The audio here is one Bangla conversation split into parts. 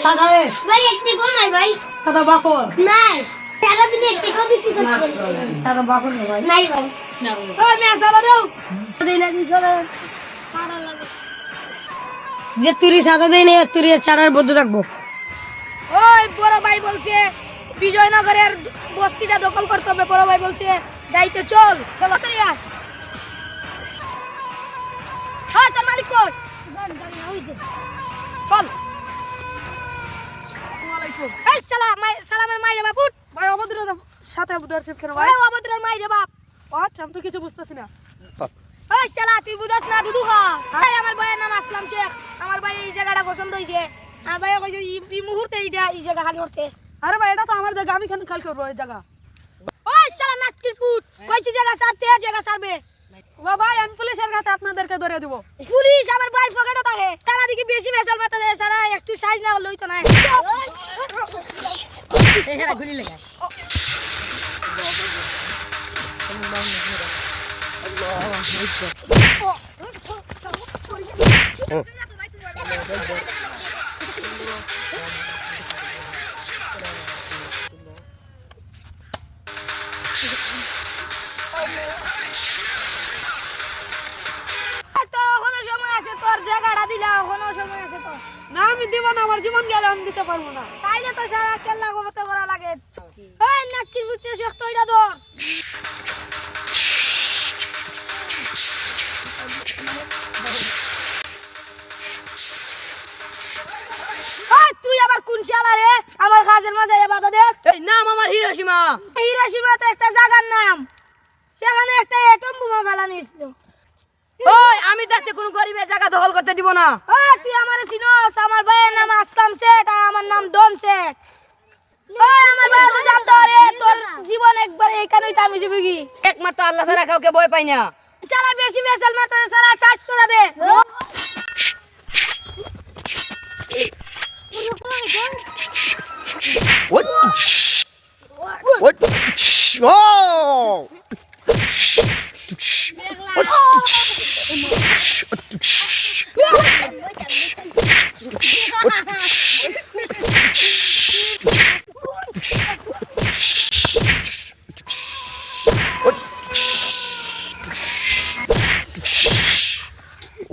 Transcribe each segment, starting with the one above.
সাদা ভাই একটি কোন নাই ভাই সাদা বাকর নাই সারা দিনে একটি কপি কি করছেন সাদা বাকর না ভাই নাই ভাই ও মে সাদা দাও সাদা না দিছ কারা লাগে যে তুই সাদা দেই না তুই চারার বদ্ধ থাকবো। ওই বড় ভাই বলছে বিজয়নগরের বস্তিটা দখল করতে হবে। বড় ভাই বলছে যাইতে চল চলো তাড়াতাড়ি আয়। হ্যাঁ তোর মালিক কই? চল। এই সালামের মাইরে বাপুট ভাই অভদ্র সাথে অভদ্র কেন ভাই? ভাই অভদ্রের মাইরে বাপ। আচ্ছা আমি তো কিছু বুঝতেছি না। ওই শালা তুই বুঝাস না দুদু খা। এই আমার ভাইয়ের নাম আসলাম শেখ। আমার ভাই এই জায়গাটা পছন্দ হইছে। আর ভাই কইছে এই মুহূর্তে এই জায়গা খালি করতে। আরে ভাই এটা তো আমার জায়গা, আমি কেন খালি করবো এই জায়গা? ওই শালা নাটকির পুত কইছে জায়গা ছাড়তে জায়গা ছাড়বে। ও ভাই আমি পুলিশের কাছে আপনাদেরকে ধরে দেবো। পুলিশ আমার বাইর পকেটে থাকে। তারা দেখি বেশি বেসাল মাথা দেয় সারা একটু সাইজ না হলেই তো নাই। এরা গুলি লাগা তোর এখনো সময় আছে, তোর জায়গাটা দিলা এখনো সময় আছে তো। না আমি দিব না, আমার জীবন গেলে আমি দিতে পারবো না। তাইলে তো সারা কেল্লা গোবতে করা লাগে। এই নাটকির পুত শেখ তো এটা ধর। তুই আবার কোন শালা রে আমার কাজের মাঝে বাধা দেস? এই নাম আমার হিরোশিমা। হিরোশিমা তো একটা জায়গার নাম, সেখানে একটা এটম বোমা ফেলানো ছিল। ওই আমি দেখতে কোন গরিবের জায়গা দখল করতে দিব না। তুই আমারে চিনোস? আমার ভাইয়ের নাম আসলাম শেখ আর আমার নাম ডন শেখ। আমার ভাই তো জানতো রে তোর জীবন একবার এখানেই থামি যাবে কি। একমাত্র আল্লাহ ছাড়া কাউকে ভয় পাই না। সারা বেশি বেসাল মাথা সারা সাইজ করে দে। What? What? Oh!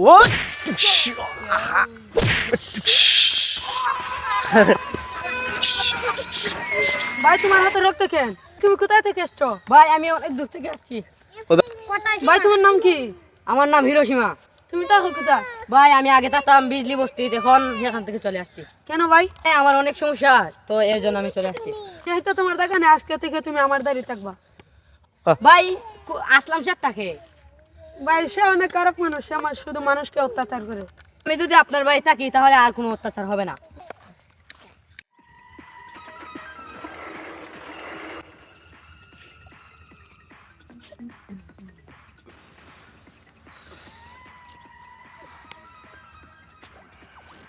What? ভাই তোমার হাতে রক্ত কেন? তুমি কোথায় থেকে এসছো? ভাই আমি অনেক দূর থেকে আসছি। ভাই তোমার নাম কি? আমার নাম হিরোশিমা। তুমি থাকো কোথায়? ভাই আমি আগে থাকতাম বিজলি বস্তি, এখন এখান থেকে চলে আসছি। কেন ভাই? আমার অনেক সমস্যা, তো এর জন্য আমি চলে আসছি। যেহেতু তোমার দেখা নেই, আজকে থেকে তুমি আমার দাঁড়িয়ে থাকবা। ভাই আসলাম শেখটাকে। ভাই সে অনেক খারাপ মানুষ, সে আমার শুধু মানুষকে অত্যাচার করে। আমি যদি আপনার বাড়ি থাকি তাহলে আর কোনো অত্যাচার হবে না।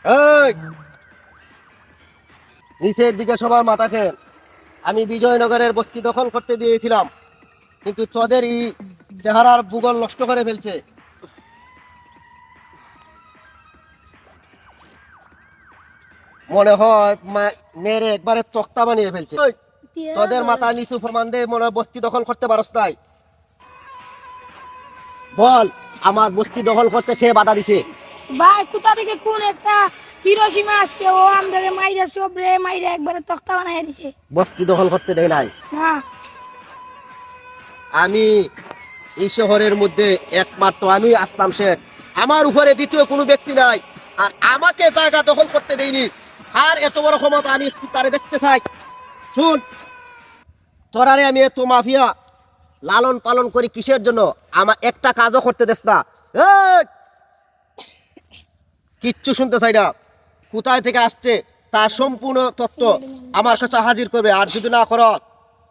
এই নিচের দিকে সবার মাথা খেল। আমি বিজয়নগরের বস্তি দখল করতে দিয়েছিলাম, কিন্তু তোদের এই চেহারার ভূগোল নষ্ট করে ফেলছে। মনে হয় মেরে একবারে তক্তা বানিয়ে ফেলছে। ওই, তোদের মাথা নিচু প্রমাণ দে, মনে হয় বস্তি দখল করতে পারস তাই। বল আমার বস্তি দখল করতে খেয়ে বাধা দিছে। ভাই কোথা থেকে কোন একটা হিরোশিমা আসছে, ও আমাদের মাইরা সব রে মাইরা একবারে তক্তা বানাই দিছে। বস্তি দখল করতে দেয় নাই। না আমি এই শহরের মধ্যে একমাত্র আমি আসলাম শেখ, আমার উপরে দ্বিতীয় কোনো ব্যক্তি নাই, আর আমাকে জায়গা দখল করতে দেয়নি। আর এত বড় ক্ষমতা আমি একটু তারে দেখতে চাই। শুন, তোরারে আমি এত মাফিয়া লালন পালন করি কিসের জন্য? আমার একটা কাজও করতে দেস না। এই, কিচ্ছু শুনতে চাই না। কোথায় থেকে আসছে তার সম্পূর্ণ তথ্য আমার কাছে হাজির করবে, আর যদি না করো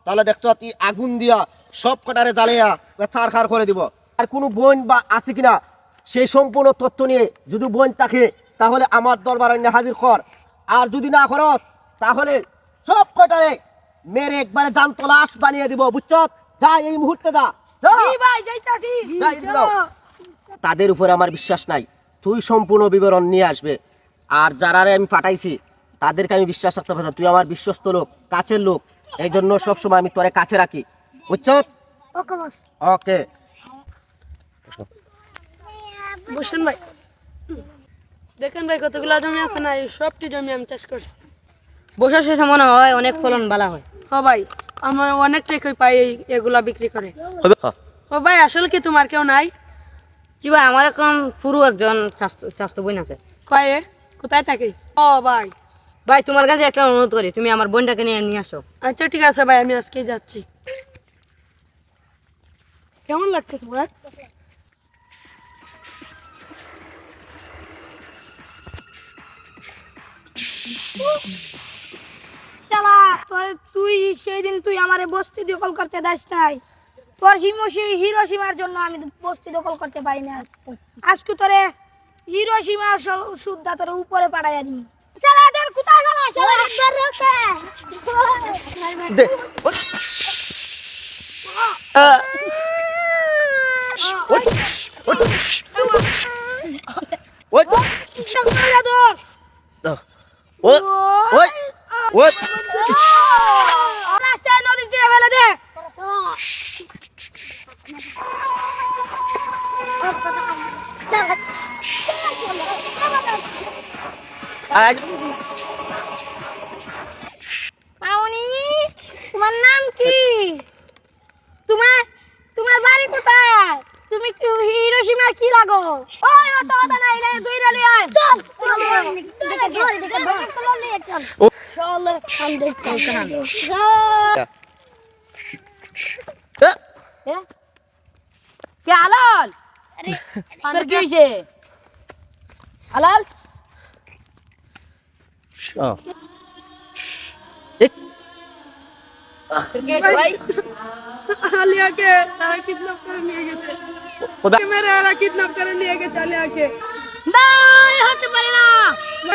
তাহলে দেখছ তুই আগুন দিয়া সব কটারে জ্বালিয়া ছাড়খাড় করে দিব। আর কোনো বোন বা আছে কিনা সেই সম্পূর্ণ তথ্য নিয়ে যদি বোন থাকে তাহলে আমার দরবারে নিয়ে হাজির কর, আর যদি না করো তাহলে সব কটারে মেরে একবারে জানতো লাশ বানিয়ে দিব। বুঝছ? যা এই মুহূর্তে যা, যা। ভাই যাইতাছি। যা, এদিকে যাও। তাদের উপর আমার বিশ্বাস নাই, তুই সম্পূর্ণ বিবরণ নিয়ে আসবে। আর যারা আমি পাঠাইছি তাদেরকে আমি বিশ্বাস রাখতে পারি না। তুই আমার বিশ্বস্ত লোক, কাছের লোক, এই জন্য সবসময় আমি তোরে কাছে রাখি, বুঝছো? ওকে বস। ওকে। বসেন ভাই। দেখেন ভাই কতগুলো জমি আছে না, এই সবটি জমি আমি চাষ করছি। বছর শেষে মনে হয় অনেক ফলন ভালো হয়। হ ভাই, আমার অনেক টাকাই পাই এগুলা বিক্রি করে। হবে? হ্যাঁ। ও ভাই আসলে কি তোমার কেউ নাই? কি ভাই, আমার এখন পুরো একজন স্বাস্থ্য বোন আছে। কয়ে কোথায় থাকে? ও ভাই, ভাই তোমার কাছে একটা অনুরোধ করি, তুমি আমার বোনটাকে নিয়ে নিয়ে আসো। আচ্ছা ঠিক আছে ভাই, আমি আজকেই যাচ্ছি। কেমন লাগছে তোমার? শালা তুই সেই দিন তুই আমারে বস্তি দখল করতে দাস নাই, তোর হিরোসীমার জন্য আমি বস্তি দখল করতে পারি না। আজকে তোরে হিরোসীমা সুদ্ধা তোর উপরে পাঠাইয়া দিই। শালা তোর কোথায় গেল? শালা ধর রকে। দে। ওই ওই ওই ওই ওই রাস্তায় নদী দিয়ে ফেলে দে। মামনি, তোমার নাম কি? তোমার বাড়ি কোথায়? তুমি কি হিরোশিমার কি লাগো? ওই অত অত না, ইলে দুই রালি আয়। চল চল কে আলাল? তোর কি হয়েছে আলাল? তোর কি হয়েছে ভাই? আলিয়াকে তারা কিডন্যাপ করে নিয়ে গেছে। মেরে এরা কিডন্যাপ করে নিয়ে গেছে আলিয়াকে। না, এ হতে পারে না।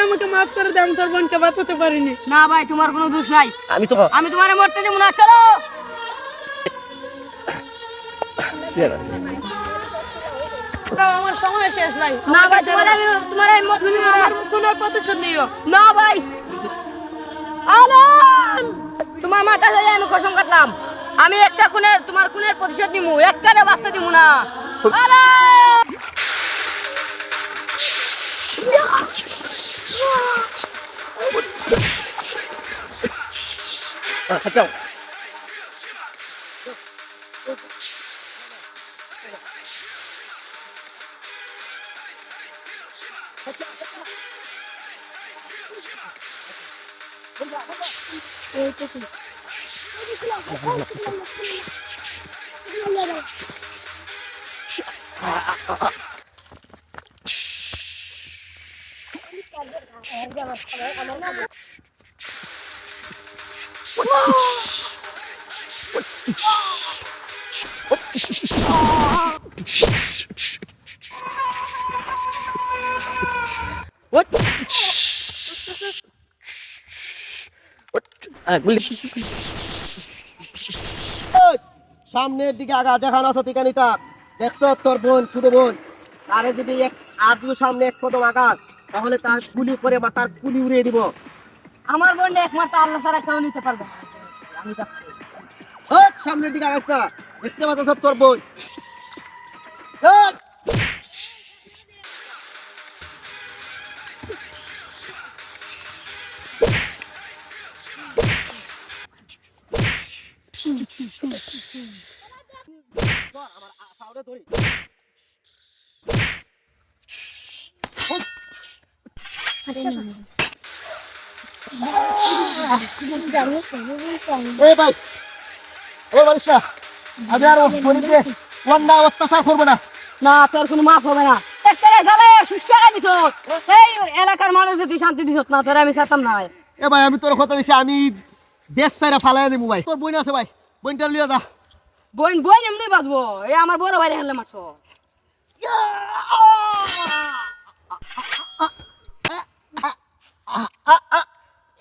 আমাকে মাফ করে দে, আমি তোর বোনকে বাঁচাতে পারিনি। না ভাই, তোমার কোনো দোষ নাই। আমি তো আমি তোমারে মরতে দেব না, চলো। আমার সময় শেষ ভাই। না ভাই, তোমারে আমি মরতে দেব না। আমার কোনো প্রতিশোধ নিও। না ভাই, আলাল, তোমার মাথা ধরে আমি কসম কাটলাম, আমি একটা তোমার খুনের প্রতিশোধ নিমু, একটারে বাঁচতে দিব না। আলাল! যাও। What? সামনের দিকে আগা দেখানো আছে টিকানিতা, দেখছো তোর বোন, ছোট বোন, তারে যদি আর দুটো সামনে এক কদম আগাস তাহলে তার গুলি করে মাথার গুলি উড়িয়ে দিব। আমার বোন একমাত্র আল্লাহ ছাড়া কেউ নিতে পারবে না। আমি যাচ্ছি। সামনের দিকে আগাস না, দেখতে পাচ্ছ তোর বোন। এই ভাই, আমার বাড়িস না, আমি আর গরিবকে অন্যায় অত্যাচার করবো না। না, তোর কোনো মাফ হবে না। এই এলাকার মানুষের তুই শান্তি দিস না, তোর আমি ছাড়তাম না ভাই। এ ভাই, আমি তোর কথা দিছি, আমি দেশ ছাইরা ফালাই দেবো ভাই। তোর বোন আছে ভাই, বোনটা লিয়ে যা। বোন বোন এমনি বাঁচবো, এই আমার বড় ভাই হেলে মারছো।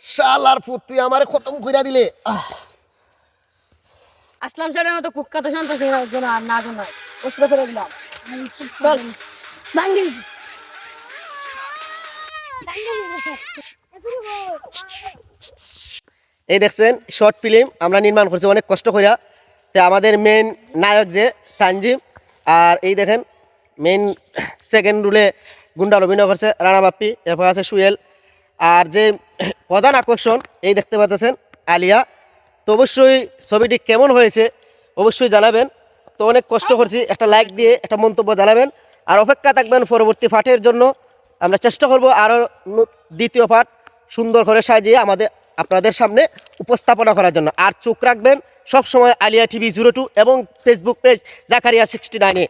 শালার ফুট, তুই আমারে খতম কইরা দিলে। আসলাম স্যারের মতো কুখ্যাত সন্ত্রাস না জন্য অস্ত্র ফেলে দিলাম। চল বাঙ্গি এই দেখছেন শর্ট ফিল্ম আমরা নির্মাণ করছি অনেক কষ্ট করিয়া। তো আমাদের মেন নায়ক যে তানজিম, আর এই দেখেন মেন সেকেন্ড রুলে গুন্ডার অভিনয় করছে রানা বাপ্পি, এরপর আছে সুয়েল, আর যে প্রধান আকর্ষণ এই দেখতে পাচ্ছেন আলিয়া। তো অবশ্যই ছবিটি কেমন হয়েছে অবশ্যই জানাবেন। তো অনেক কষ্ট করছি, একটা লাইক দিয়ে একটা মন্তব্য জানাবেন, আর অপেক্ষা থাকবেন পরবর্তী পাঠের জন্য। আমরা চেষ্টা করব আরও দ্বিতীয় পাঠ সুন্দর করে সাজিয়ে আপনাদের সামনে উপস্থাপনা করার জন্য। আর চোখ রাখবেন সবসময় আলিয়া টিভি 02 এবং ফেসবুক পেজ জাকারিয়া 69-এ।